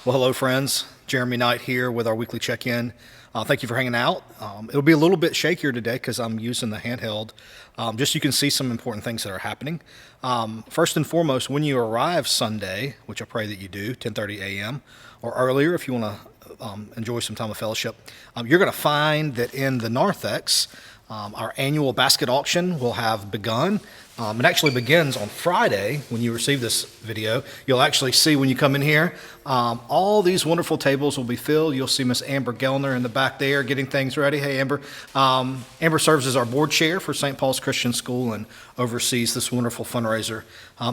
Well, hello, friends. Jeremy Knight here with our weekly check-in. Thank you for hanging out. It'll be a little bit shakier today because I'm using the handheld, just so you can see some important things that are happening. First and foremost, when you arrive Sunday, which I pray that you do, 10:30 a.m. or earlier if you want to enjoy some time of fellowship, you're going to find that in the narthex, our annual basket auction will have begun. It actually begins on Friday when you receive this video. You'll actually see when you come in here, all these wonderful tables will be filled. You'll see Miss Amber Gellner in the back there getting things ready. Hey, Amber. Amber serves as our board chair for St. Paul's Christian School and oversees this wonderful fundraiser.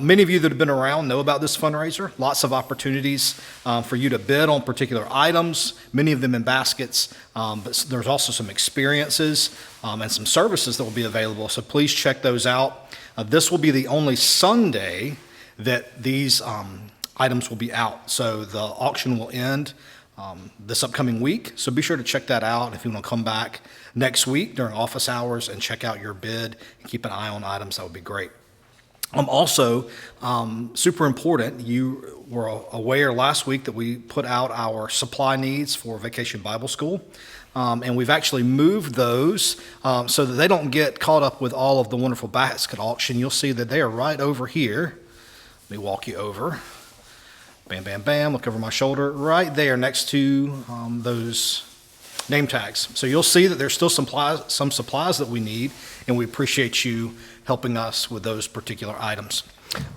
Many of you that have been around know about this fundraiser. Lots of opportunities for you to bid on particular items, many of them in baskets, but there's also some experiences and some services that will be available. So please check those out. This will be the only Sunday that these items will be out. So the auction will end this upcoming week. So be sure to check that out. If you want to come back next week during office hours and check out your bid and keep an eye on items, that would be great. Also, super important, you were aware last week that we put out our supply needs for Vacation Bible School. And we've actually moved those so that they don't get caught up with all of the wonderful basket auction. You'll see that they are right over here. Let me walk you over. Bam, bam, bam. Look over my shoulder. Right there next to those name tags. So you'll see that there's still some supplies that we need, and we appreciate you helping us with those particular items.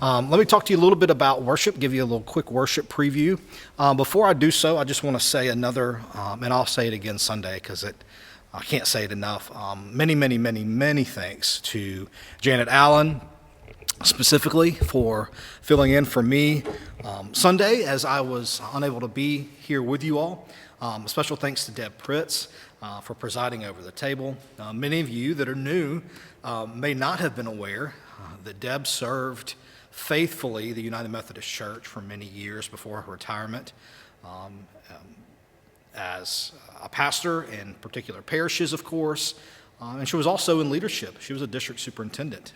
Let me talk to you a little bit about worship, give you a little quick worship preview. Before I do so, I just want to say another, and I'll say it again Sunday because I can't say it enough. Many thanks to Janet Allen, specifically for filling in for me Sunday as I was unable to be here with you all. Special thanks to Deb Pritz for presiding over the table. Many of you that are new may not have been aware that Deb served faithfully the United Methodist Church for many years before her retirement as a pastor in particular parishes, of course, and she was also in leadership. She was a district superintendent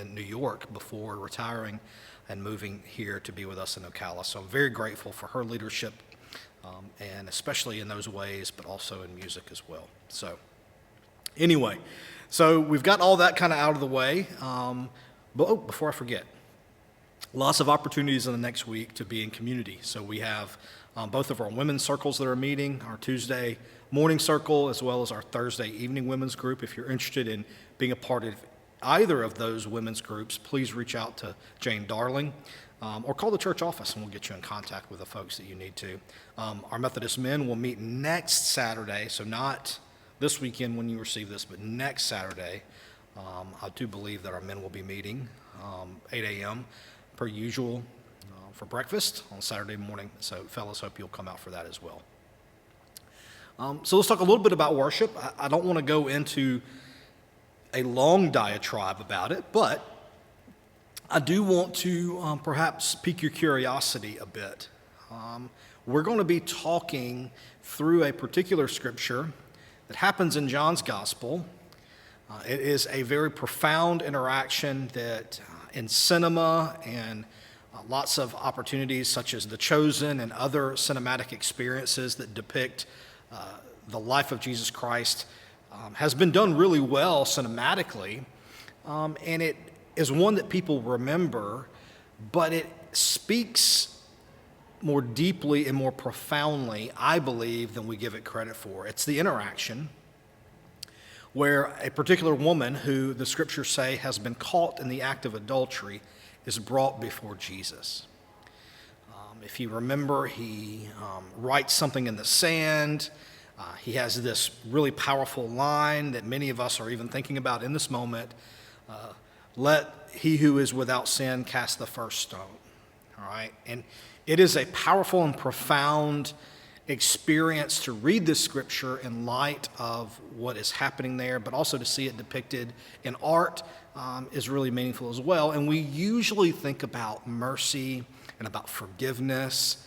in New York before retiring and moving here to be with us in Ocala. So I'm very grateful for her leadership, and especially in those ways, but also in music as well. So anyway, so we've got all that kind of out of the way. But before I forget, lots of opportunities in the next week to be in community. So we have both of our women's circles that are meeting, our Tuesday morning circle, as well as our Thursday evening women's group. If you're interested in being a part of either of those women's groups, please reach out to Jane Darling or call the church office and we'll get you in contact with the folks that you need to. Our Methodist men will meet next Saturday, so not this weekend when you receive this, but next Saturday. I do believe that our men will be meeting 8 a.m. per usual for breakfast on Saturday morning. So fellas, hope you'll come out for that as well. So let's talk a little bit about worship. I don't want to go into a long diatribe about it, but I do want to perhaps pique your curiosity a bit. We're going to be talking through a particular scripture that happens in John's Gospel. It is a very profound interaction that in cinema and lots of opportunities such as The Chosen and other cinematic experiences that depict the life of Jesus Christ has been done really well cinematically, and it is one that people remember, but it speaks more deeply and more profoundly, I believe, than we give it credit for. It's the interaction where a particular woman who the scriptures say has been caught in the act of adultery is brought before Jesus. If you remember, he writes something in the sand. He has this really powerful line that many of us are even thinking about in this moment. Let he who is without sin cast the first stone. All right? And it is a powerful and profound experience to read this scripture in light of what is happening there, but also to see it depicted in art is really meaningful as well. And we usually think about mercy and about forgiveness.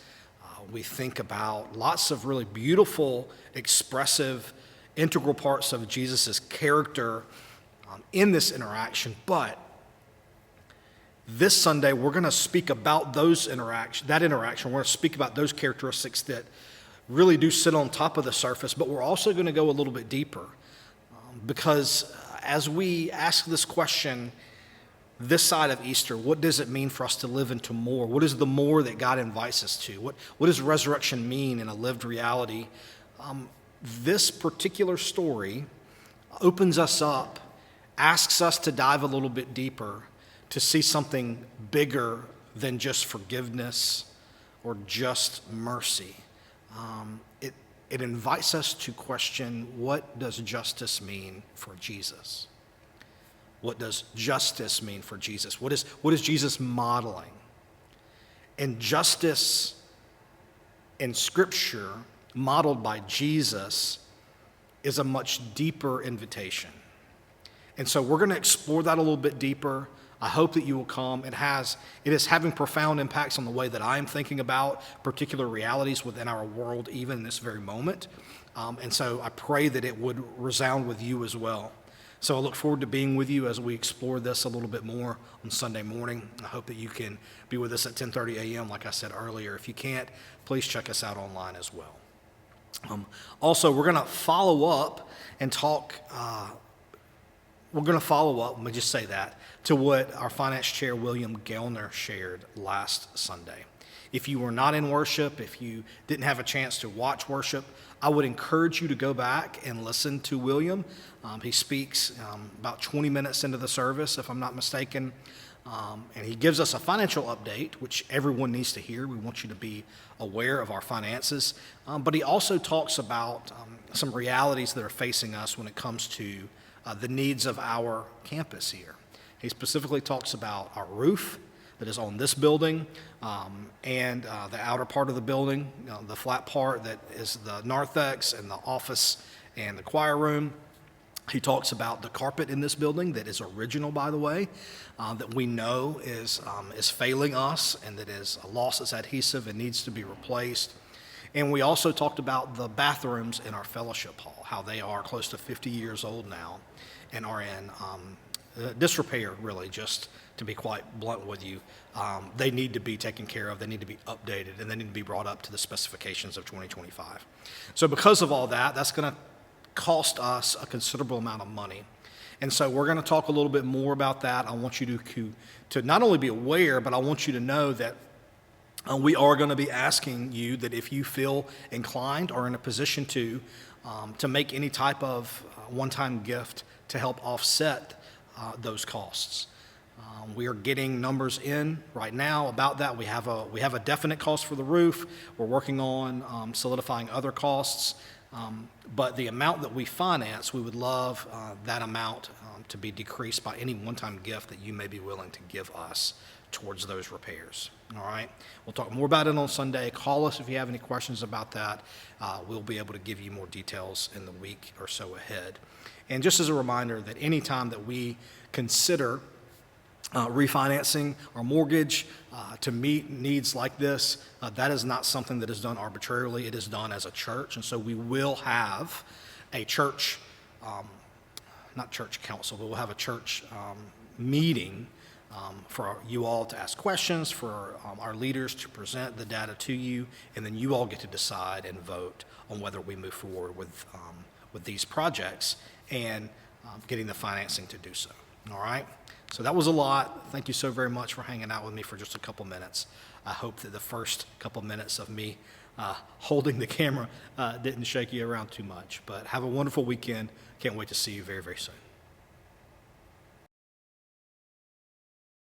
We think about lots of really beautiful, expressive, integral parts of Jesus' character in this interaction, but This Sunday, we're going to speak about that interaction. We're going to speak about those characteristics that really do sit on top of the surface, but we're also going to go a little bit deeper. Because as we ask this question this side of Easter, what does it mean for us to live into more? What is the more that God invites us to? What does resurrection mean in a lived reality? This particular story opens us up, asks us to dive a little bit deeper, to see something bigger than just forgiveness or just mercy. It invites us to question, what does justice mean for Jesus? What does justice mean for Jesus? What is Jesus modeling? And justice in Scripture, modeled by Jesus, is a much deeper invitation. And so we're going to explore that a little bit deeper. I hope that you will come. It is having profound impacts on the way that I'm thinking about particular realities within our world, even in this very moment. And so I pray that it would resound with you as well. So I look forward to being with you as we explore this a little bit more on Sunday morning. I hope that you can be with us at 10:30 a.m., like I said earlier. If you can't, please check us out online as well. Also, we're going to follow up and talk, let me just say that, to what our finance chair, William Gellner, shared last Sunday. If you were not in worship, if you didn't have a chance to watch worship, I would encourage you to go back and listen to William. He speaks about 20 minutes into the service, if I'm not mistaken, and he gives us a financial update, which everyone needs to hear. We want you to be aware of our finances, but he also talks about some realities that are facing us when it comes to the needs of our campus here. He specifically talks about our roof that is on this building and the outer part of the building, the flat part that is the narthex and the office and the choir room. He talks about the carpet in this building that is original, by the way, that we know is failing us and that is a loss that's adhesive and needs to be replaced. And we also talked about the bathrooms in our fellowship hall, how they are close to 50 years old now and are in disrepair, really, just to be quite blunt with you. They need to be taken care of, they need to be updated, and they need to be brought up to the specifications of 2025. So because of all that, that's going to cost us a considerable amount of money. And so we're going to talk a little bit more about that. I want you to not only be aware, but I want you to know that we are going to be asking you that if you feel inclined or in a position to make any type of one-time gift to help offset those costs. We are getting numbers in right now about that. We have a definite cost for the roof. We're working on solidifying other costs. But the amount that we finance, we would love that amount to be decreased by any one-time gift that you may be willing to give us towards those repairs. All right? We'll talk more about it on Sunday. Call us if you have any questions about that. We'll be able to give you more details in the week or so ahead. And just as a reminder that any time that we consider refinancing our mortgage to meet needs like this, that is not something that is done arbitrarily. It is done as a church. And so we will have a church, not church council, but we'll have a church meeting for you all to ask questions, for our leaders to present the data to you, and then you all get to decide and vote on whether we move forward with these projects and getting the financing to do so. All right? So that was a lot. Thank you so very much for hanging out with me for just a couple minutes. I hope that the first couple minutes of me holding the camera didn't shake you around too much. But have a wonderful weekend. Can't wait to see you very, very soon.